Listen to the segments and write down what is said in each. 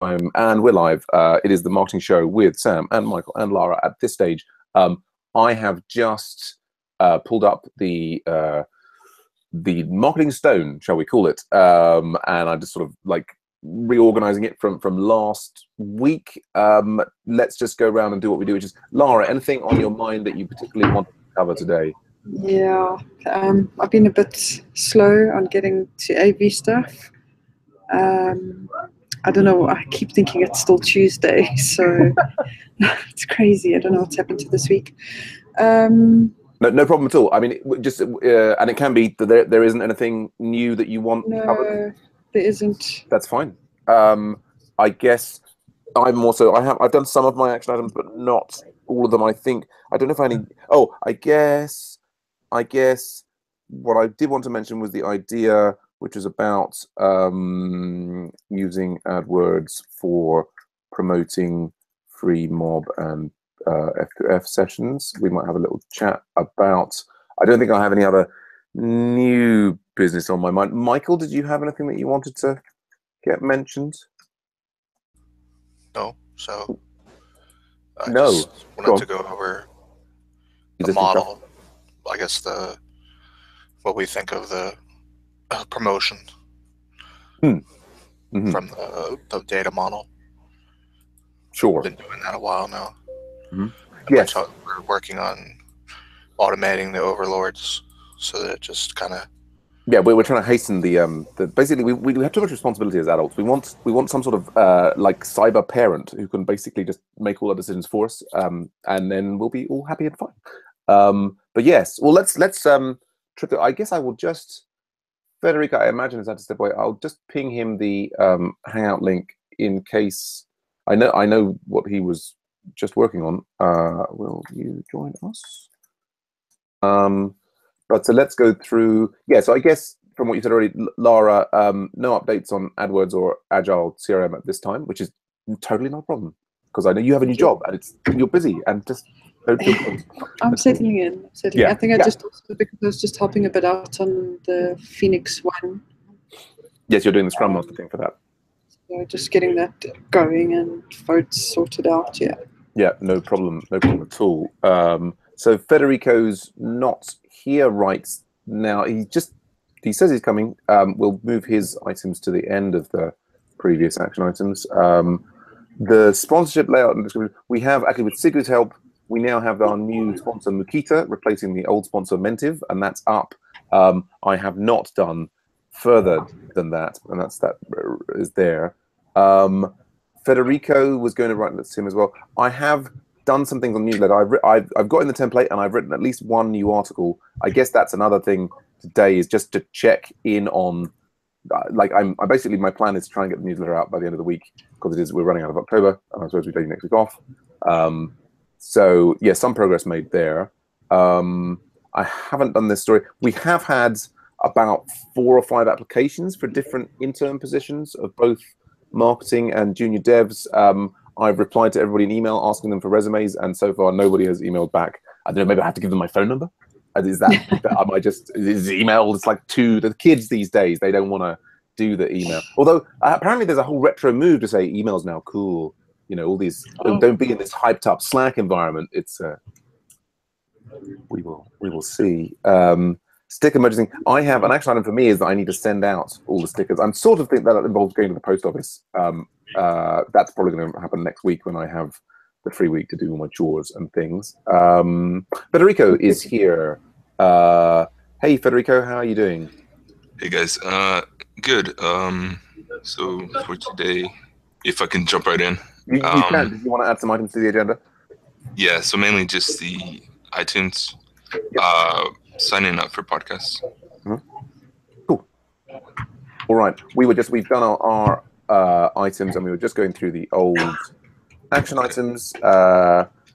And we're live. It is the marketing show with Sam and Michael and Lara. At this stage, I have just pulled up the marketing stone, shall we call it, and I'm just sort of like reorganizing it from last week. Let's just go around and do what we do, which is, Lara, anything on your mind that you particularly want to cover today? Yeah, I've been a bit slow on getting to AV stuff. I don't know, I keep thinking it's still Tuesday, so it's crazy. I don't know what's happened to this week. No problem at all. I mean, just and it can be that there isn't anything new that you want covered. There isn't. That's fine. I guess I've done some of my action items, but not all of them. I think I don't know if I need. Oh, I guess what I did want to mention was the idea, which is about using AdWords for promoting free mob and F2F sessions. We might have a little chat about. I don't think I have any other new business on my mind. Michael, did you have anything that you wanted to get mentioned? No. So I no. Just wanted to go over the model. I guess what we think of the promotion from the data model. Sure. Been doing that a while now. Yes. We're working on automating the overlords so that it just kind of. Yeah, we're trying to hasten the basically we have too much responsibility as adults. We want some sort of like cyber parent who can basically just make all our decisions for us, and then we'll be all happy and fine. But yes, well let's I guess I will just, Federico, I imagine has had to step away. I'll just ping him the Hangout link in case I know what he was just working on. Will you join us? But so let's go through. Yeah, so I guess from what you said already, Lara, no updates on AdWords or Agile CRM at this time, which is totally not a problem because I know you have a new job and you're busy and just don't feel good. I'm settling in. Yeah. I think I just also, because I was just helping a bit out on the Phoenix one. Yes, you're doing the Scrum Master thing for that. So just getting that going and votes sorted out. Yeah. Yeah, no problem at all. So Federico's not here right now. He says he's coming. We'll move his items to the end of the previous action items. The sponsorship layout and description, we have actually, with Sigrid's help, we now have our new sponsor Mukita replacing the old sponsor Mentiv, and that's up. I have not done further than that, and that is there. Federico was going to write to him as well. I have done some things on the newsletter. I've got in the template and I've written at least one new article. I guess that's another thing today, is just to check in on, like basically my plan is to try and get the newsletter out by the end of the week, because we're running out of October and I'm supposed to be taking next week off. So yeah, some progress made there. I haven't done this story. We have had about 4 or 5 applications for different intern positions of both marketing and junior devs. I've replied to everybody in email asking them for resumes, and so far nobody has emailed back. I don't know, maybe I have to give them my phone number. Is email? It's like to the kids these days, they don't want to do the email. Although apparently there's a whole retro move to say email's now cool. You know, all these don't be in this hyped up Slack environment. It's we will see. Sticker merging. I have an action item for me is that I need to send out all the stickers. I'm sort of think that involves going to the post office. That's probably going to happen next week when I have the free week to do all my chores and things. Federico is here. Hey Federico, how are you doing? Hey guys, good. So for today, if I can jump right in. You can. Did you want to add some items to the agenda? Yeah, so mainly just the iTunes. Signing up for podcasts. Cool. All right. We've done our items, and we were just going through the old action items.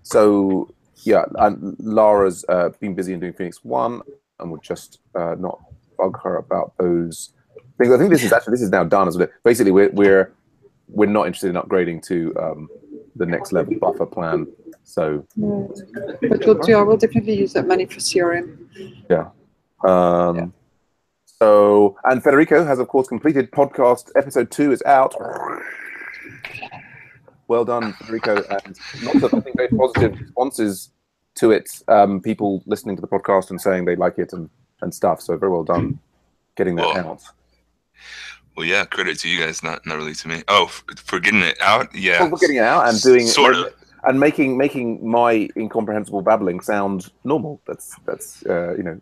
So yeah, and Lara's been busy in doing Phoenix 1, and we'll just not bug her about those things. I think this is now done, isn't it? Basically, we're not interested in upgrading to the next level buffer plan. So, but we'll definitely use that money for CRM. Yeah. So, and Federico has, of course, completed podcast episode 2 is out. well done, Federico, and lots of, I think, very positive responses to it. People listening to the podcast and saying they like it and stuff. So very well done getting that out. Well, yeah, credit to you guys, not really to me. Oh, for getting it out, yeah. Well, for getting it out and doing sort it, of, and making my incomprehensible babbling sound normal. That's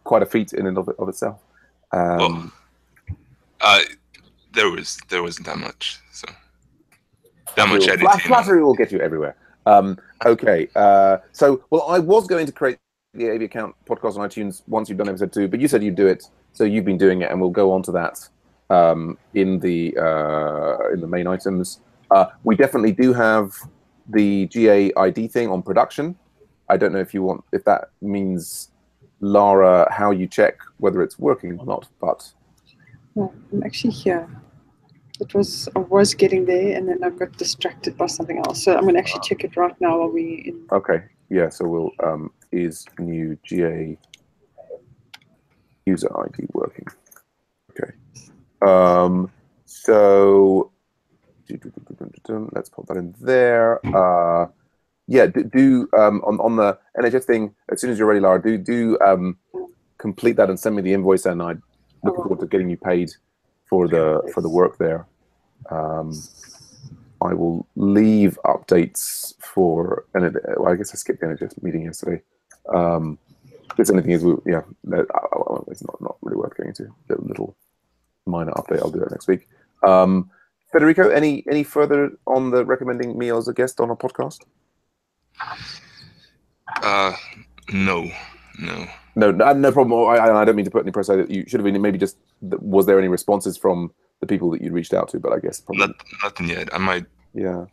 quite a feat in and of itself. Well, there wasn't that much, so that much editing. Flattery will get you everywhere. Okay, so I was going to create the AV Account podcast on iTunes once you've done episode 2, but you said you'd do it, so you've been doing it, and we'll go on to that in the main items. We definitely do have the GA ID thing on production. I don't know if that means, Lara, how you check whether it's working or not, but I'm actually here. I was getting there, and then I got distracted by something else. So I'm going to actually check it right now while we're in. Okay, yeah. So we'll is new GA user ID working? Okay. So let's put that in there. Yeah, do on the NHS thing, as soon as you're ready, Lara, do complete that and send me the invoice, and I'm looking forward to getting you paid for the work there. I will leave updates for, I guess I skipped the NHS meeting yesterday. If there's anything, it's not really worth going into. A little minor update, I'll do that next week. Federico, any further on the recommending me as a guest on a podcast? No problem. I don't mean to put any pressure. You should have been maybe just. Was there any responses from the people that you reached out to? But I guess probably nothing yet. I might. Yeah.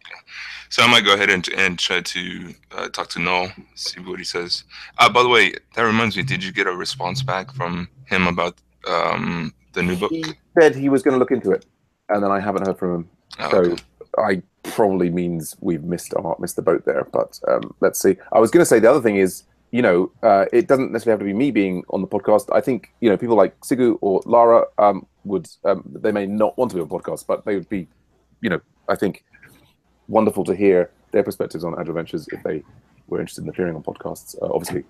So I might go ahead and try to talk to Noel, see what he says. By the way, that reminds me. Did you get a response back from him about the new book? He said he was going to look into it, and then I haven't heard from him. So I probably means we've missed the boat there. But let's see. I was going to say the other thing is, it doesn't necessarily have to be me being on the podcast. I think people like Sigu or Lara would they may not want to be on podcast, but they would be, I think, wonderful to hear their perspectives on Agile Ventures if they were interested in appearing on podcasts. Obviously,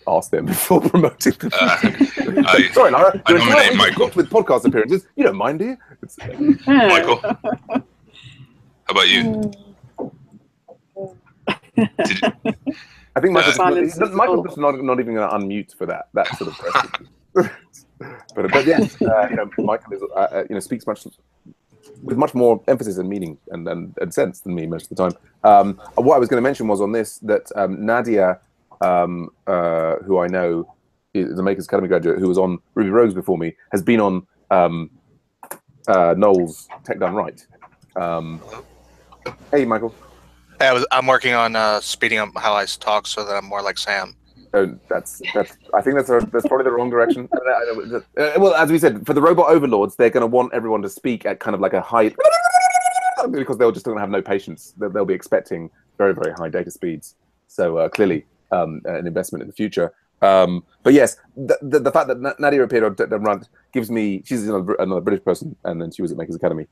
ask them before promoting them. Sorry, Lara. I nominate Michael with podcast appearances. You don't mind, do you? Michael, how about you? Did you? I think Michael's not even going to unmute for that sort of question. but yes, Michael is speaks with much more emphasis and meaning and sense than me most of the time. What I was going to mention was on this that Nadia, who I know is a Makers Academy graduate who was on Ruby Rogues before me, has been on Noel's Tech Done Right. Hey, Michael. I'm working on speeding up how I talk so that I'm more like Sam. So that's. I think that's probably the wrong direction. Well, as we said, for the robot overlords, they're going to want everyone to speak at kind of like a high, because they'll just don't have no patience. They'll be expecting very, very high data speeds. So clearly, an investment in the future. But yes, the fact that Nadia appeared on Run gives me. She's another British person, and then she was at Makers Academy.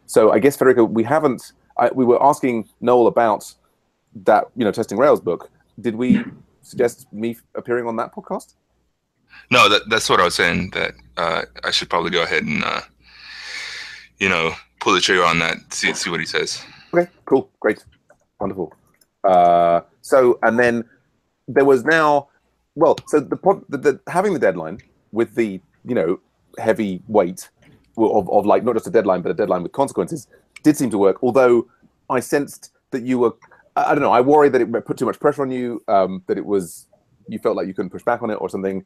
So I guess, Federico, we were asking Noel about that, Testing Rails book. Did we suggest me appearing on that podcast? No, that's what I was saying, that I should probably go ahead and, pull the trigger on that, see what he says. Okay, cool, great, wonderful. So, and then there was now, so the having the deadline with the, heavy weight of like, not just a deadline, but a deadline with consequences, did seem to work, although I sensed that you were, I don't know, I worried that it put too much pressure on you, that you felt like you couldn't push back on it or something.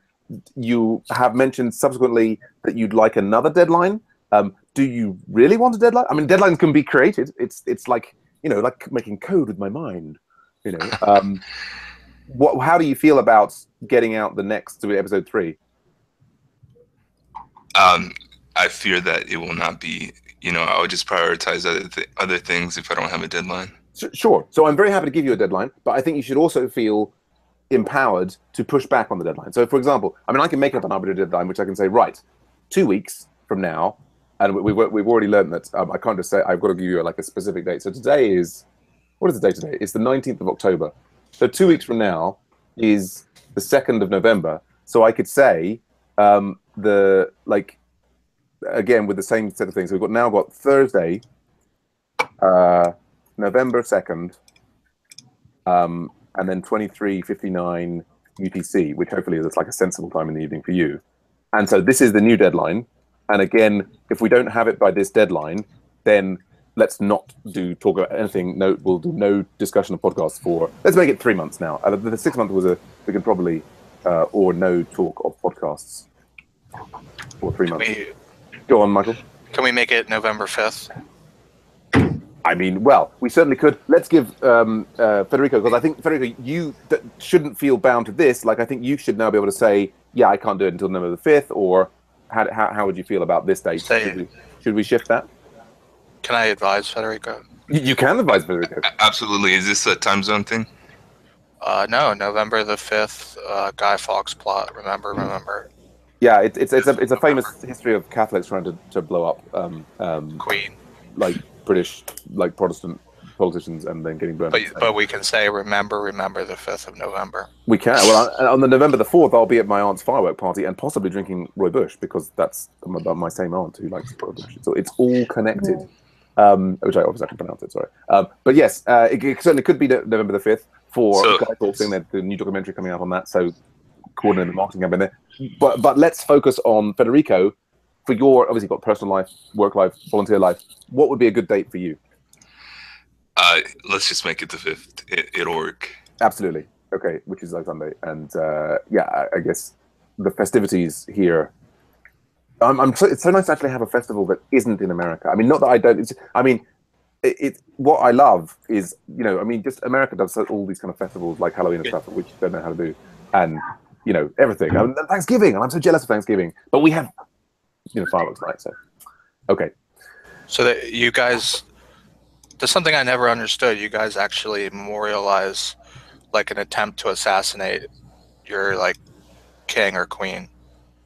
You have mentioned subsequently that you'd like another deadline. Do you really want a deadline? I mean, deadlines can be created. It's like, like making code with my mind, how do you feel about getting out the next to episode 3? I fear that it will not be, I would just prioritize other things if I don't have a deadline. Sure. So I'm very happy to give you a deadline, but I think you should also feel empowered to push back on the deadline. So, for example, I can make up an arbitrary deadline, which I can say, right, 2 weeks from now, and we've already learned that I can't just say I've got to give you like a specific date. So today is what is the date today? It's the 19th of October. So 2 weeks from now is the 2nd of November. So I could say again with the same set of things. So we've now got Thursday, November 2nd, and then 23:59 UTC, which hopefully is like a sensible time in the evening for you. And so this is the new deadline. And again, if we don't have it by this deadline, then let's not talk about anything. No, we'll do no discussion of podcasts for. Let's make it 3 months now. The 6 month was we can probably or no talk of podcasts for 3 months. Go on, Michael. Can we make it November 5th? I mean, well, we certainly could. Let's give Federico, because I think, Federico, you shouldn't feel bound to this. Like, I think you should now be able to say, yeah, I can't do it until November the 5th, or how would you feel about this date? Should we shift that? Can I advise Federico? You can advise Federico. Absolutely. Is this a time zone thing? No, November the 5th, Guy Fawkes plot. Remember. Yeah, it's a famous history of Catholics trying to blow up Queen. Like British, like Protestant politicians, and then getting burned. But we can say remember the 5th of November. We can. Well, on the November the 4th, I'll be at my aunt's firework party and possibly drinking Roy Bush, because that's my same aunt who likes Roy Bush. So it's all connected. Which I obviously can pronounce it. Sorry. But yes, it certainly could be November the 5th for Guy Fawkes thing. The new documentary coming out on that. So coordinating the marketing campaign there. But let's focus on Federico. For your, obviously, you've got personal life, work life, volunteer life. What would be a good date for you? Let's just make it the 5th. It'll work. Absolutely. Okay, which is like Sunday. And yeah, I guess the festivities here. It's so nice to actually have a festival that isn't in America. I mean, not that I don't. What I love is, just America does all these kind of festivals like Halloween and stuff, which you don't know how to do. And, everything. Thanksgiving, and I'm so jealous of Thanksgiving. But we have fireworks night, so okay. So that you guys, there's something I never understood. You guys actually memorialize like an attempt to assassinate your king or queen.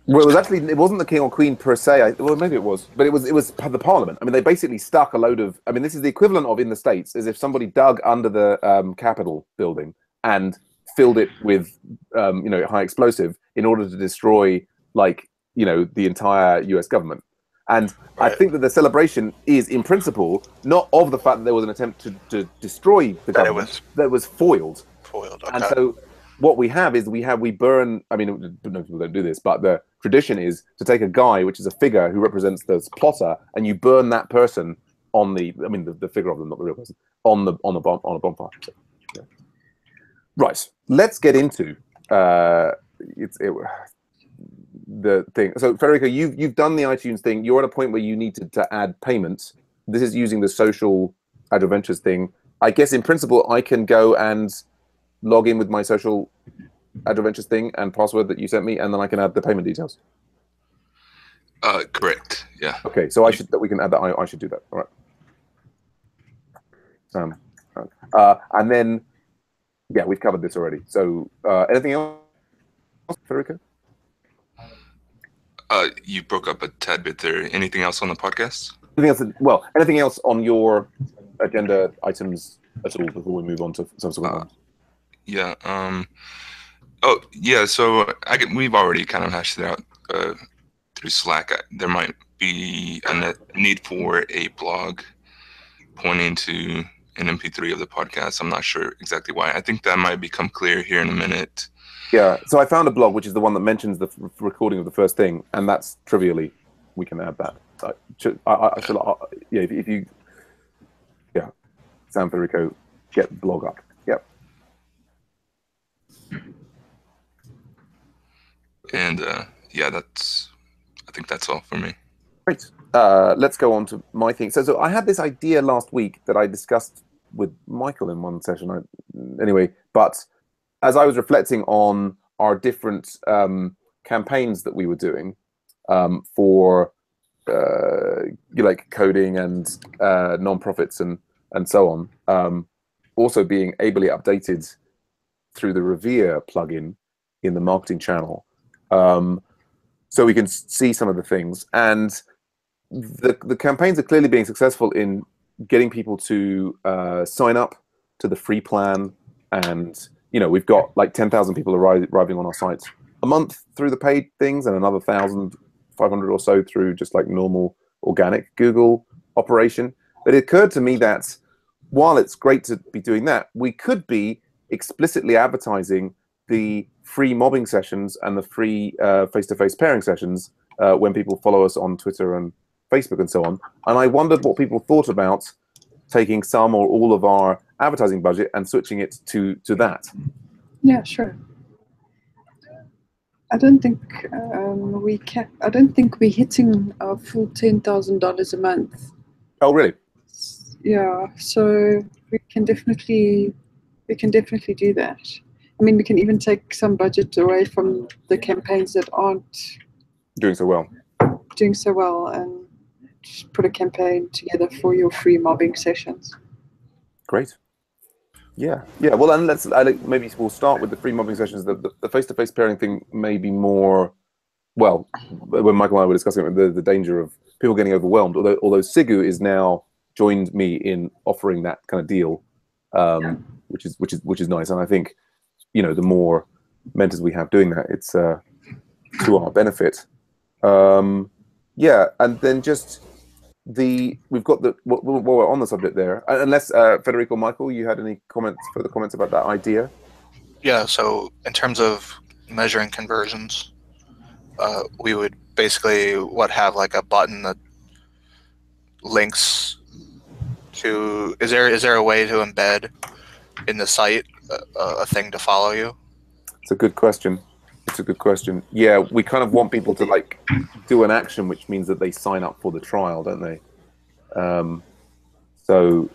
Well, it wasn't the king or queen per se. Well, maybe it was, but it was the parliament. I mean, they basically stuck a load of. I mean, this is the equivalent of in the States is if somebody dug under the Capitol building and filled it with high explosive in order to destroy the entire US government. And right. I think that the celebration is, in principle, not of the fact that there was an attempt to destroy the government, that was foiled. Okay. And so what we have is we burn, I mean, no people don't do this, but the tradition is to take a guy, which is a figure who represents the plotter, and you burn that person on the figure of them, not the real person, on a bonfire. So, yeah. Right, let's get into the thing. So Federico, you've done the iTunes thing. You're at a point where you need to add payments. This is using the social adventures thing. I guess in principle I can go and log in with my social adventures thing and password that you sent me, and then I can add the payment details. Correct. Yeah. Okay, so we can add that. I should do that. All right. And then yeah, we've covered this already. So anything else, Federico? You broke up a tad bit there. Anything else on the podcast? Anything else on your agenda items at all before we move on to subsequent ones? Yeah. Oh, yeah. So we've already kind of hashed it out through Slack. There might be a need for a blog pointing to an MP3 of the podcast. I'm not sure exactly why. I think that might become clear here in a minute. Yeah, so I found a blog which is the one that mentions the recording of the first thing, and that's trivially we can add that. If you Sam Federico, get blog up. Yep. And I think that's all for me. Great. Let's go on to my thing. So I had this idea last week that I discussed with Michael in one session. But as I was reflecting on our different campaigns that we were doing for coding and nonprofits and so on, also being ably updated through the Revere plugin in the marketing channel, so we can see some of the things. And the campaigns are clearly being successful in getting people to sign up to the free plan, and we've got like 10,000 people arriving on our sites a month through the paid things, and another 1,500 or so through just like normal organic Google operation. But it occurred to me that while it's great to be doing that, we could be explicitly advertising the free mobbing sessions and the free face-to-face pairing sessions when people follow us on Twitter and Facebook and so on. And I wondered what people thought about taking some or all of our advertising budget and switching it to that. Yeah, sure. I don't think I don't think we're hitting our full $10,000 a month. Oh, really? Yeah. So we can definitely do that. I mean, we can even take some budget away from the campaigns that aren't doing so well, and just put a campaign together for your free mobbing sessions. Great. Yeah. Well, then maybe we'll start with the free mobbing sessions. The face-to-face pairing thing may be more. Well, when Michael and I were discussing the danger of people getting overwhelmed, although Sigu is now joined me in offering that kind of deal, which is nice, and I think the more mentors we have doing that, it's to our benefit. And then just we've got while we're on the subject there, unless Federico, Michael, you had any further comments about that idea? Yeah, so in terms of measuring conversions, we would basically have like a button that links to, is there a way to embed in the site a thing to follow you? It's a good question. Yeah, we kind of want people to like do an action, which means that they sign up for the trial, don't they? So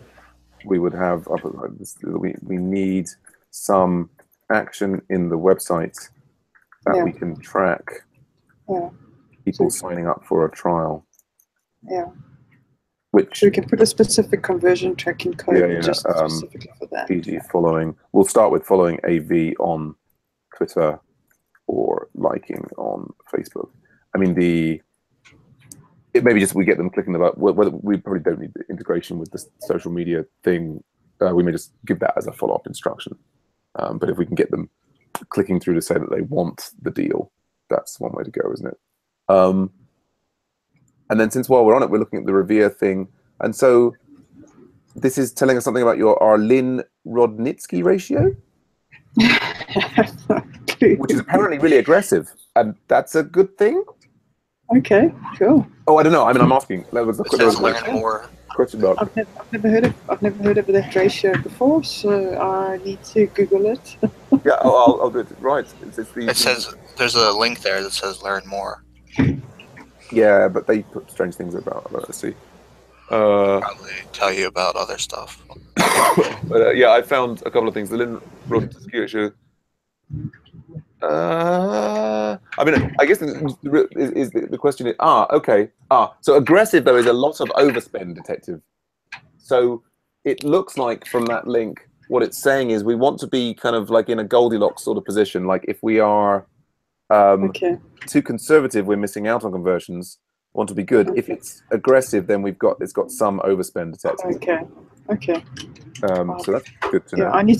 we would have we need some action in the website that we can track people signing up for a trial. Yeah. Which so we can put a specific conversion tracking code just specifically for that. PG following. We'll start with following AV on Twitter or liking on Facebook. I mean, it maybe just we get them clicking about. Whether we probably don't need the integration with the social media thing. We may just give that as a follow-up instruction. But if we can get them clicking through to say that they want the deal, that's one way to go, isn't it? And then since while we're on it, we're looking at the Revere thing. And so this is telling us something about our Lynn-Rodnitsky ratio, which is apparently really aggressive. And that's a good thing? Okay, cool. Oh, I don't know. I mean, I'm asking. That was learn more. Question about. I've never heard of that ratio before, so I need to Google it. Yeah, I'll do it. Right. It says there's a link there that says learn more. Yeah, but they put strange things about it. Let's see. Probably tell you about other stuff. But yeah, I found a couple of things. The Lynn-Rodnitsky ratio. I mean, I guess the question is, okay. So aggressive, though, is a lot of overspend, detective. So it looks like from that link, what it's saying is we want to be kind of like in a Goldilocks sort of position. Like if we are too conservative, we're missing out on conversions. Want to be good. If it's aggressive, then it's got some overspend detective. Okay. So that's good to know. Yeah, I need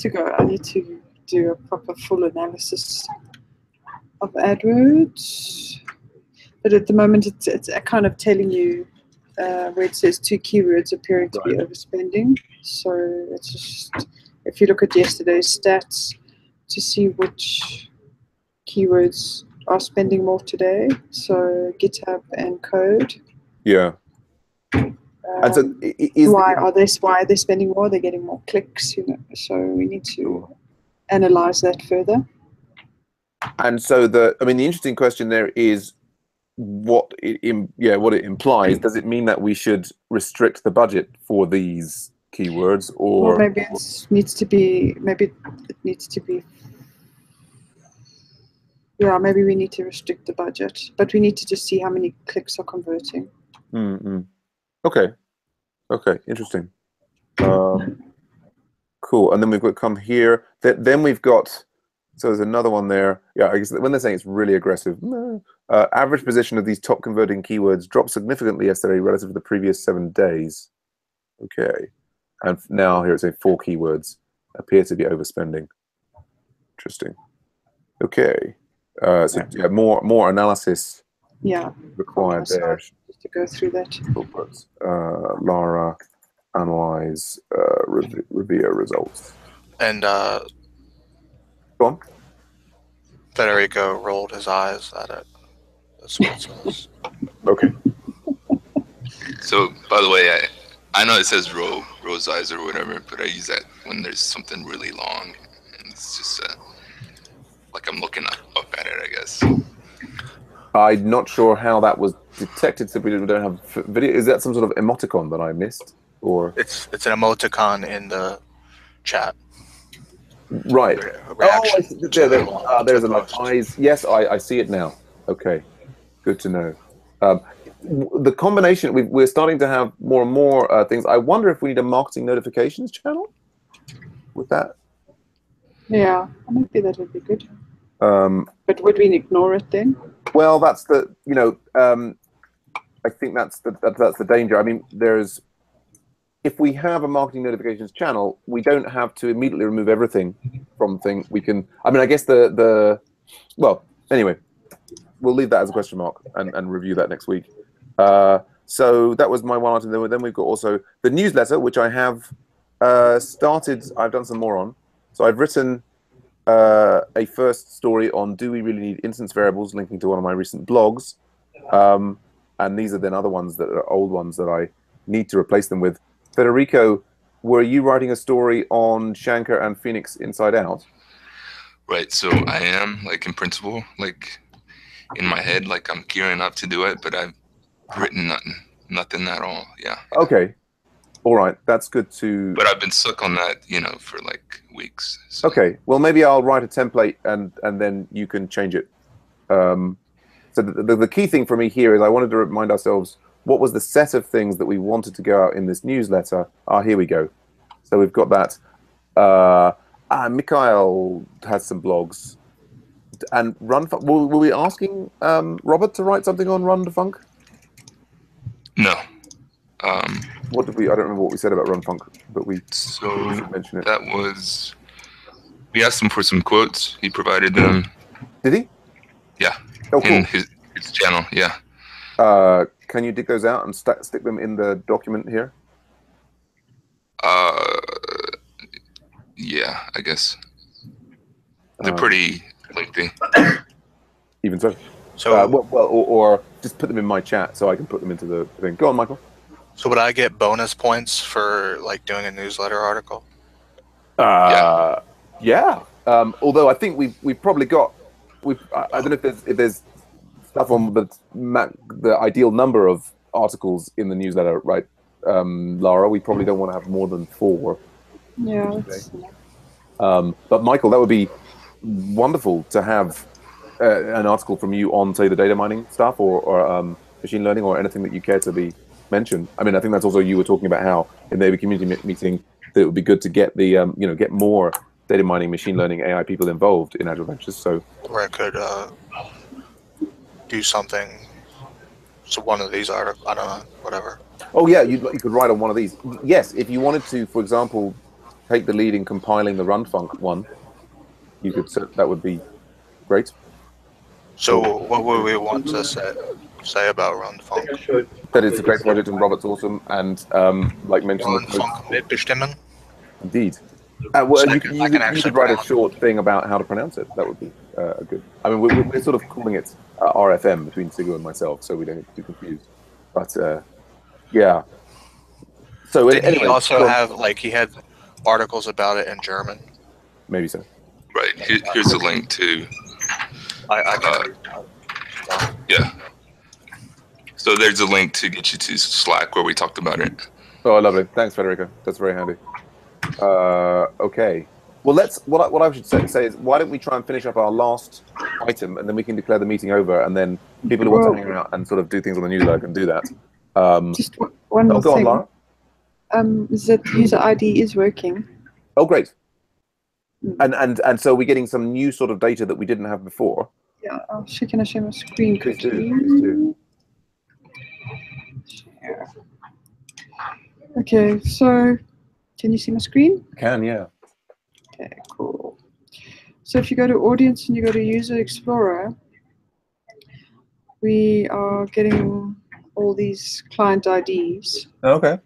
to do a proper full analysis of AdWords, but at the moment it's kind of telling you where it says 2 keywords appearing to be overspending. So it's just, if you look at yesterday's stats to see which keywords are spending more today, so GitHub and code. Yeah. And so why are they spending more? They're getting more clicks, so we need to analyze that further. And so the interesting question there is what it implies. Does it mean that we should restrict the budget for these keywords, or maybe it needs to be maybe we need to restrict the budget, but we need to just see how many clicks are converting. Okay, interesting. Cool. And then we've got come here. Then we've got. So there's another one there. Yeah, I guess when they're saying it's really aggressive, average position of these top converting keywords dropped significantly yesterday relative to the previous 7 days. Okay, and now here it's saying 4 keywords. appear to be overspending. Interesting. Okay. So yeah, more analysis required there. Just to go through that. Lara, analyze, review results. And Go on. Federico rolled his eyes at it. That's what it says. Okay. So, by the way, I know it says rose eyes or whatever, but I use that when there's something really long. And it's just like I'm looking up at it, I guess. I'm not sure how that was detected. So we don't have video. Is that some sort of emoticon that I missed, or It's an emoticon in the chat. Right. There's a like eyes. Yes, I see it now. Okay, good to know. The combination, we're starting to have more and more things. I wonder if we need a marketing notifications channel with that. Yeah, maybe that would be good. But would we ignore it then? Well, that's the I think that's the danger. I mean, if we have a marketing notifications channel, we don't have to immediately remove everything from thing. We can. I mean, I guess well, anyway, we'll leave that as a question mark and review that next week. So that was my one item. Then we've got also the newsletter, which I have started. I've done some more on. So I've written a first story on do we really need instance variables, linking to one of my recent blogs. And these are then other ones that are old ones that I need to replace them with. Federico, were you writing a story on Shankar and Phoenix Inside Out? Right. So I am, like, in principle, like in my head, like I'm gearing up to do it, but I've written nothing at all. Yeah. Okay. All right. That's good to. But I've been stuck on that, for like weeks. So. Okay. Well, maybe I'll write a template and then you can change it. So the key thing for me here is I wanted to remind ourselves what was the set of things that we wanted to go out in this newsletter. Here we go. So we've got that. Mikhail has some blogs. And were we asking Robert to write something on Run2Funk? No. What did we? I don't remember what we said about Run2Funk, but we mentioned it. That was. We asked him for some quotes. He provided them. Did he? Yeah. Oh, cool. In his channel, yeah. Can you dig those out and stick them in the document here? Yeah, I guess. They're pretty lengthy. Even so. So, or just put them in my chat so I can put them into the thing. Go on, Michael. So would I get bonus points for like doing a newsletter article? Yeah. Although I think we've probably got. I don't know if there's stuff on the ideal number of articles in the newsletter, right, Lara? We probably don't want to have more than 4. Yeah. But Michael, that would be wonderful to have an article from you on, say, the data mining stuff or machine learning or anything that you care to be mentioned. I mean, I think that's also you were talking about how in the community meeting that it would be good to get the get more data mining, machine learning, AI people involved in Agile Ventures. So where I could do something. So one of these articles, I don't know, whatever. Oh yeah, you could write on one of these. Yes, if you wanted to, for example, take the lead in compiling the Run2Funk one, you could. That would be great. So what would we want to say about Run2Funk? That it's a great project and Robert's awesome, and like mentioned, Run2Funk mitbestimmen. Indeed. Well, you could write a short thing about how to pronounce it. That would be good. I mean, we're sort of calling it RFM between Sigur and myself, so we don't get too confused. But yeah. So Did anyway, he also have he had articles about it in German? Maybe so. Right. Here's a link to. I can. Yeah. So there's a link to get you to Slack where we talked about it. Oh, lovely. Thanks, Federico. That's very handy. Okay. Well, what I should say is, why don't we try and finish up our last item, and then we can declare the meeting over, and then people who want to hang out and sort of do things on the newsletter can do that. Just one more go thing. on, Lara. That user ID is working. Oh, great. And so we're getting some new sort of data that we didn't have before. Yeah. Can I share my screen quickly? Please do. Share. Okay. So, can you see my screen? Can, yeah. Okay, cool. So if you go to Audience and you go to User Explorer, we are getting all these client IDs. Okay.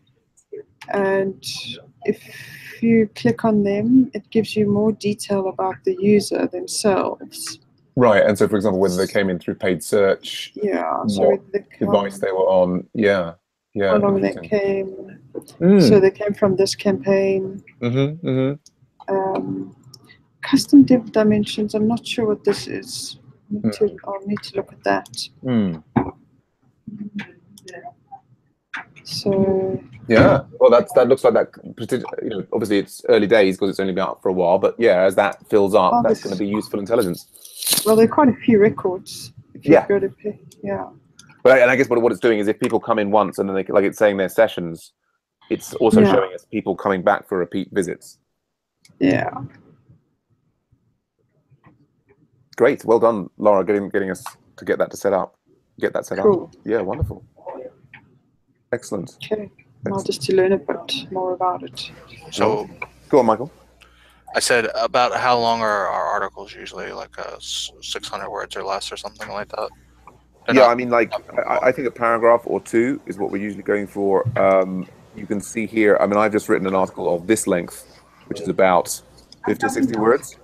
And if you click on them, it gives you more detail about the user themselves. Right, and so for example, whether they came in through paid search, Yeah, so what device they were on, yeah, how long they came. So they came from this campaign. Custom div dimensions. I'm not sure what this is. I'll need to look at that. So yeah, well, that looks like that. You know, obviously it's early days because it's only been out for a while. But yeah, as that fills up, that's going to be useful intelligence. Well, there are quite a few records. If you go to But and I guess what it's doing is if people come in once and then they, like it's saying their sessions, it's also showing us people coming back for repeat visits. Yeah. Great, well done, Laura, getting us to get that set up. Cool. Yeah, wonderful. Excellent. Okay. Now just to learn a bit more about it. So, go on, Michael. I said, about how long are our articles usually? Like 600 words or less, or something like that? I mean, like I think a paragraph or two is what we're usually going for. You can see here. I mean, I've just written an article of this length, which is about 50 or 60 words.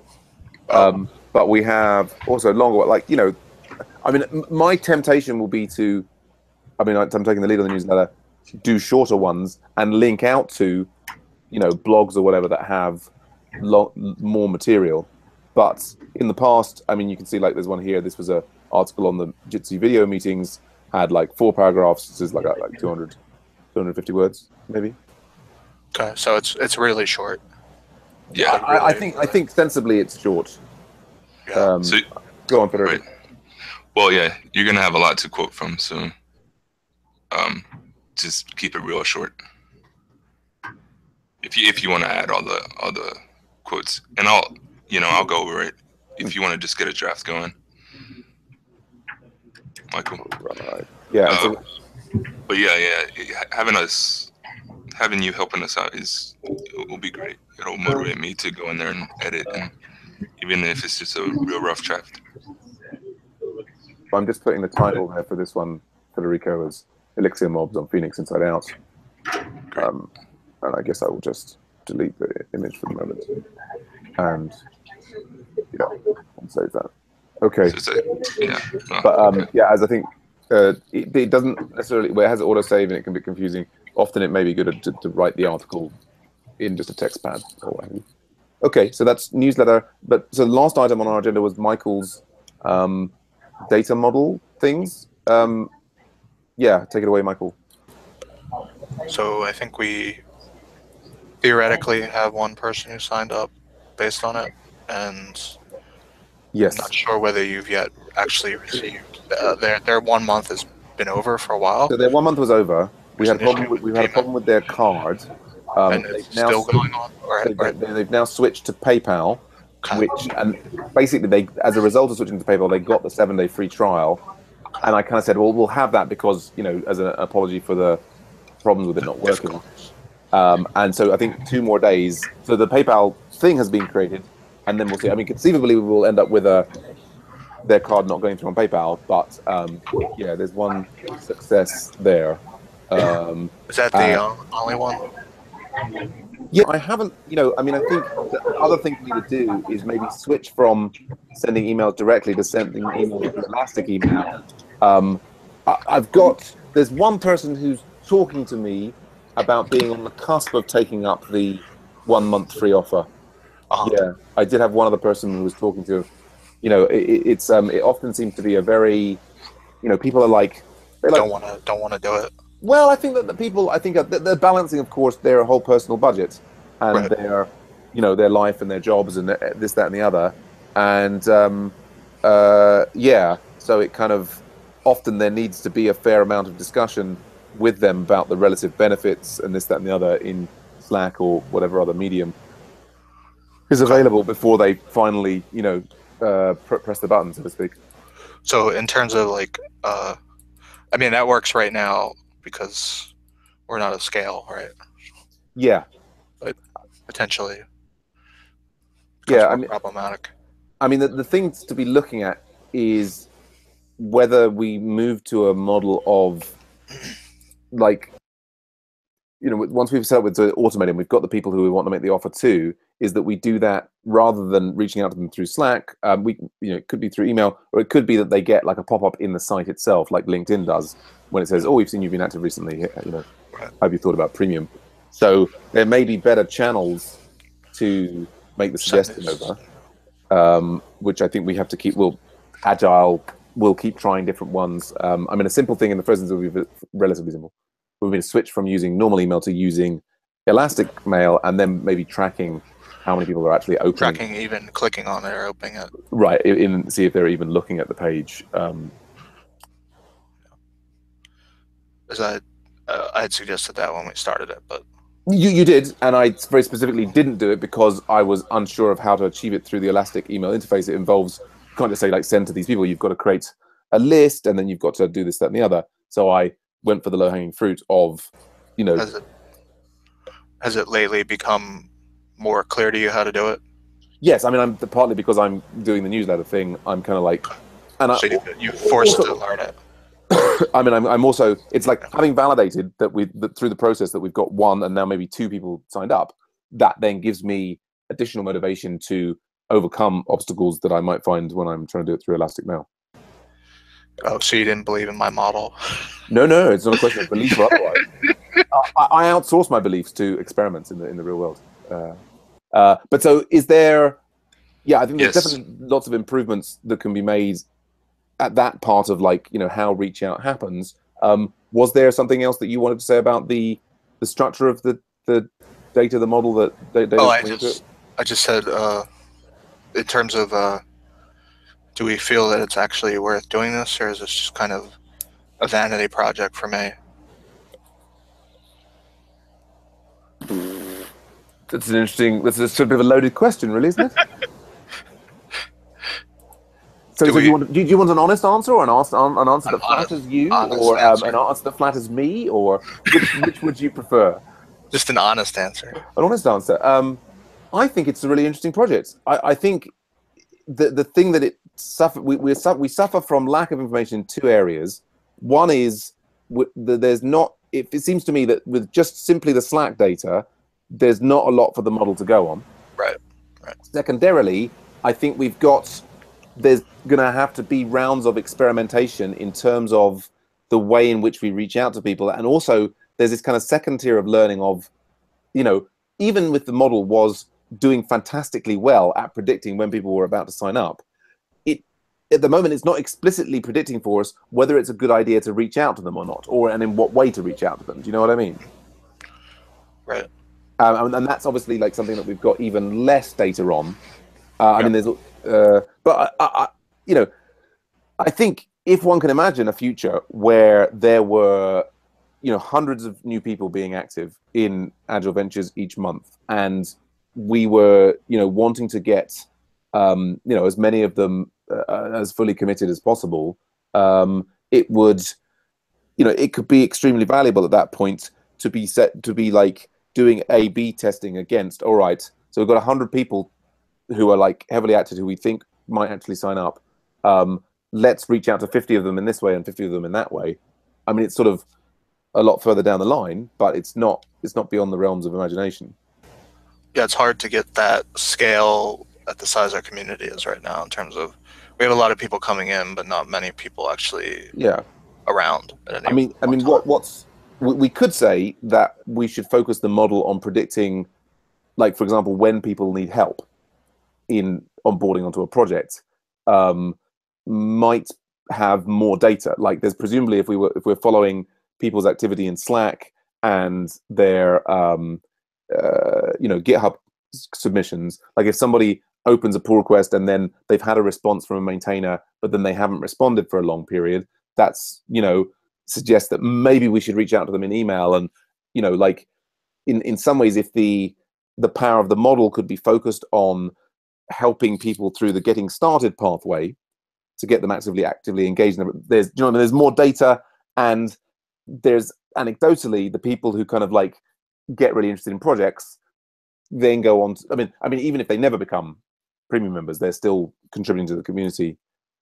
But we have also longer. Like, you know, I mean, my temptation will be to. I mean, I'm taking the lead on the newsletter. Do shorter ones and link out to, you know, blogs or whatever that have more material. But in the past, I mean, you can see like there's one here. This was a article on the Jitsi video meetings. Had like 4 paragraphs. This is like 200, 250 words maybe. Okay, so it's really short. Yeah, I think sensibly it's short. Yeah. So, go on, Federico. Right. Well, yeah, you're gonna have a lot to quote from, so just keep it real short. If you want to add all the quotes, and I'll go over it if you want to just get a draft going, Michael. Right. Yeah. But yeah, having you helping us out it will be great. It'll motivate me to go in there and edit, and even if it's just a real rough draft. I'm just putting the title there for this one, Federico, as Elixir Mobs on Phoenix Inside Out. And I guess I will just delete the image for the moment. And I'll save that. Okay. As I think it doesn't necessarily, it has autosave and it can be confusing. Often it may be good to write the article in just a text pad or what have you. Okay, so that's newsletter. But so the last item on our agenda was Michael's data model things. Take it away, Michael. So I think we theoretically have one person who signed up based on it, and yes, I'm not sure whether you've yet actually received their 1 month has been over for a while. So their 1 month was over. We had a problem with their card. And it's still going on. They've now switched to PayPal, and basically as a result of switching to PayPal, they got the 7-day free trial. And I kind of said, well, we'll have that because, you know, as an apology for the problems with it not working. And so I think 2 more days. So the PayPal thing has been created, and then we'll see. I mean, conceivably, we will end up with their card not going through on PayPal. But there's one success there. Is that the only one? Yeah, I haven't. I mean, I think the other thing we need to do is maybe switch from sending emails directly to sending emails through Elastic email. There's one person who's talking to me about being on the cusp of taking up the 1 month free offer. Yeah, I did have one other person who was talking to. It often seems to be a very, people are like don't want to do it. Well, I think that they're balancing, of course, their whole personal budget and their life and their jobs and this, that, and the other. And so it kind of often there needs to be a fair amount of discussion with them about the relative benefits and this, that, and the other in Slack or whatever other medium is available before they finally, press the button, so to speak. So in terms of that works right now because we're not at scale, right? Yeah. But potentially. Yeah, more problematic. I mean, the things to be looking at is whether we move to a model of, like, you know, once we've set up with the automating, we've got the people who we want to make the offer to, is that we do that rather than reaching out to them through Slack. It could be through email, or it could be that they get like a pop-up in the site itself, like LinkedIn does, when it says, "Oh, we've seen you've been active recently. You know, have you thought about premium?" So there may be better channels to make the suggestion over, which I think we have to keep. We'll keep trying different ones. I mean, a simple thing in the first instance will be relatively simple. We're going to switch from using normal email to using Elastic Mail, and then maybe tracking how many people are actually opening. Tracking, even clicking on it or opening it. Right, see if they're even looking at the page. As I had suggested that when we started it, but you did, and I very specifically didn't do it because I was unsure of how to achieve it through the Elastic email interface. It involves, you can't just say like send to these people. You've got to create a list, and then you've got to do this, that, and the other. So I went for the low-hanging fruit of, you know. Has it lately become more clear to you how to do it? Yes, I mean, I'm partly because I'm doing the newsletter thing. I'm kind of like, and so you forced to learn it. I mean, I'm also. It's like having validated that through the process that we've got one and now maybe two people signed up. That then gives me additional motivation to overcome obstacles that I might find when I'm trying to do it through Elastic Mail. Oh, so you didn't believe in my model? No, it's not a question of belief or otherwise. I outsource my beliefs to experiments in the real world. But so is there? Yeah, I think there's definitely lots of improvements that can be made at that part of, like, you know, how reach out happens. Was there something else that you wanted to say about the structure of the data, the model that I just said in terms of do we feel that it's actually worth doing this, or is this just kind of a vanity project for me? That's a sort of a loaded question, really, isn't it? So do you want an honest answer, or an answer that flatters you, or an answer that flatters me, or which would you prefer? Just an honest answer. An honest answer. I think it's a really interesting project. I think the thing that it we suffer from lack of information in two areas. One is there's not. It seems to me that with just simply the Slack data, there's not a lot for the model to go on. Right. Secondarily, I think there's going to have to be rounds of experimentation in terms of the way in which we reach out to people. And also there's this kind of second tier of learning of, you know, even with the model was doing fantastically well at predicting when people were about to sign up, at the moment it's not explicitly predicting for us whether it's a good idea to reach out to them or not, and in what way to reach out to them. Do you know what I mean? Right. And that's obviously like something that we've got even less data on. I mean, there's, but you know, I think if one can imagine a future where there were, you know, hundreds of new people being active in Agile Ventures each month, and we were, you know, wanting to get, you know, as many of them as fully committed as possible, it would, you know, it could be extremely valuable at that point to be like doing A/B testing against. All right, so we've got 100 people who are like heavily active, who we think might actually sign up. Let's reach out to 50 of them in this way and 50 of them in that way. I mean, it's sort of a lot further down the line, but it's not beyond the realms of imagination. Yeah, it's hard to get that scale at the size our community is right now, in terms of we have a lot of people coming in, but not many people actually around. I mean, we could say that we should focus the model on predicting, like, for example, when people need help in onboarding onto a project, might have more data. Like, there's presumably, if we're following people's activity in Slack and their you know, GitHub submissions, like if somebody opens a pull request and then they've had a response from a maintainer, but then they haven't responded for a long period, that's, you know, suggests that maybe we should reach out to them in email. And, you know, like in some ways, if the power of the model could be focused on helping people through the getting started pathway to get them actively engaged, there's, you know, there's more data, and there's anecdotally the people who kind of like get really interested in projects then go on to, I mean even if they never become premium members. They're still contributing to the community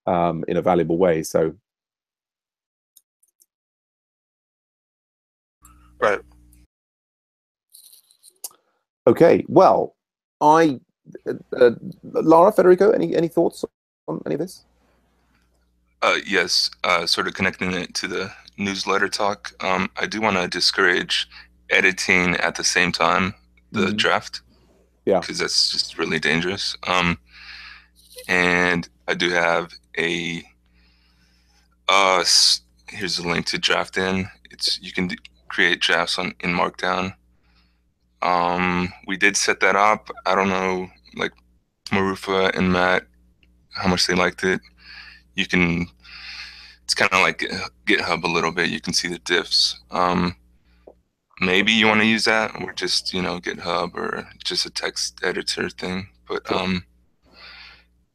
in a valuable way. So, Right. Okay. Well, Lara, Federico, any thoughts on any of this? Yes, sort of connecting it to the newsletter talk. I do want to discourage editing at the same time the draft. Yeah, because that's just really dangerous. And I do have a here's a link to Draftin. You can create drafts in Markdown. We did set that up. I don't know, like Marufa and Matt, how much they liked it. You can. It's kind of like GitHub a little bit. You can see the diffs. Maybe you want to use that, or just GitHub, or just a text editor thing. But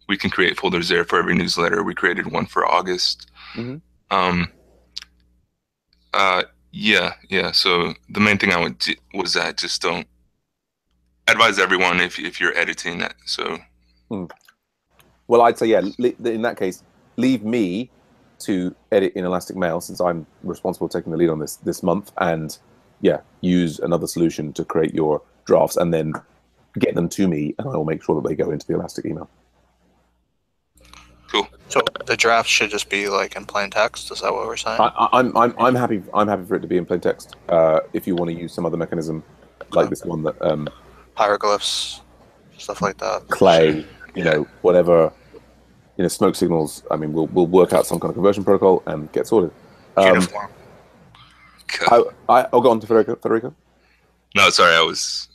we can create folders there for every newsletter. We created one for August. Yeah. So the main thing I would do was that just don't advise everyone if you're editing that. So. Well, I'd say in that case, leave me to edit in Elastic Mail, since I'm responsible for taking the lead on this month, and use another solution to create your drafts and then get them to me, and I will make sure that they go into the Elastic email. Cool. So the draft should just be like in plain text. Is that what we're saying? I'm happy. I'm happy for it to be in plain text. If you want to use some other mechanism like this one that hieroglyphs, stuff like that. Clay, whatever. Smoke signals. I mean, we'll work out some kind of conversion protocol and get sorted. Uniform. I'll go on to Federico. No, sorry, I was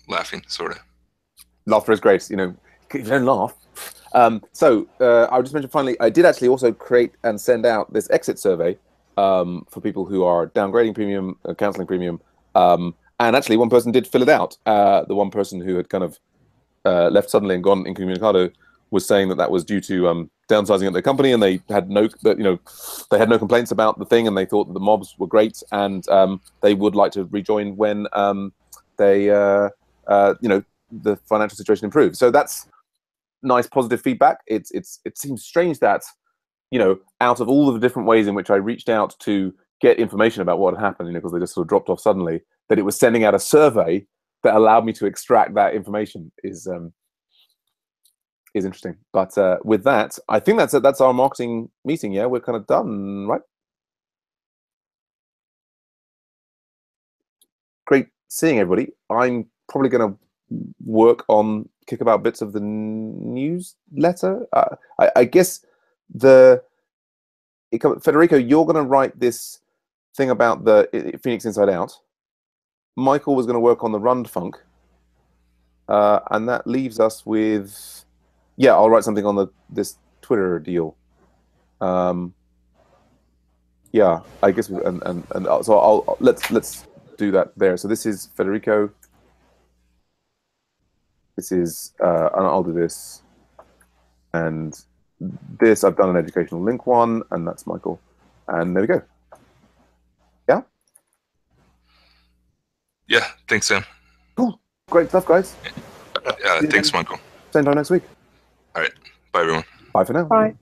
laughing, sort of. Laughter is great. You don't laugh. So I would just mention finally, I did actually also create and send out this exit survey for people who are downgrading premium, canceling premium, and actually one person did fill it out. The one person who had kind of left suddenly and gone incommunicado was saying that was due to downsizing at their company, and they had no complaints about the thing, and they thought that the mobs were great, and they would like to rejoin when the financial situation improves. So that's nice, positive feedback. It seems strange that out of all of the different ways in which I reached out to get information about what had happened, because they just sort of dropped off suddenly, that it was sending out a survey that allowed me to extract that information is interesting. But with that, I think that's our marketing meeting. Yeah, we're kind of done, right? Great seeing everybody. I'm probably going to work on Kickabout bits of the newsletter. I guess Federico, you're going to write this thing about the Phoenix Inside Out. Michael was going to work on the Rundfunk, and that leaves us with. Yeah, I'll write something on this Twitter deal. Yeah, I guess, and so let's do that there. So this is Federico. This is and I'll do this, and this I've done an educational link one, and that's Michael, and there we go. Yeah. Yeah. Thanks, Sam. Cool. Great stuff, guys. Thanks, Michael. Same time next week. All right. Bye, everyone. Bye for now. Bye.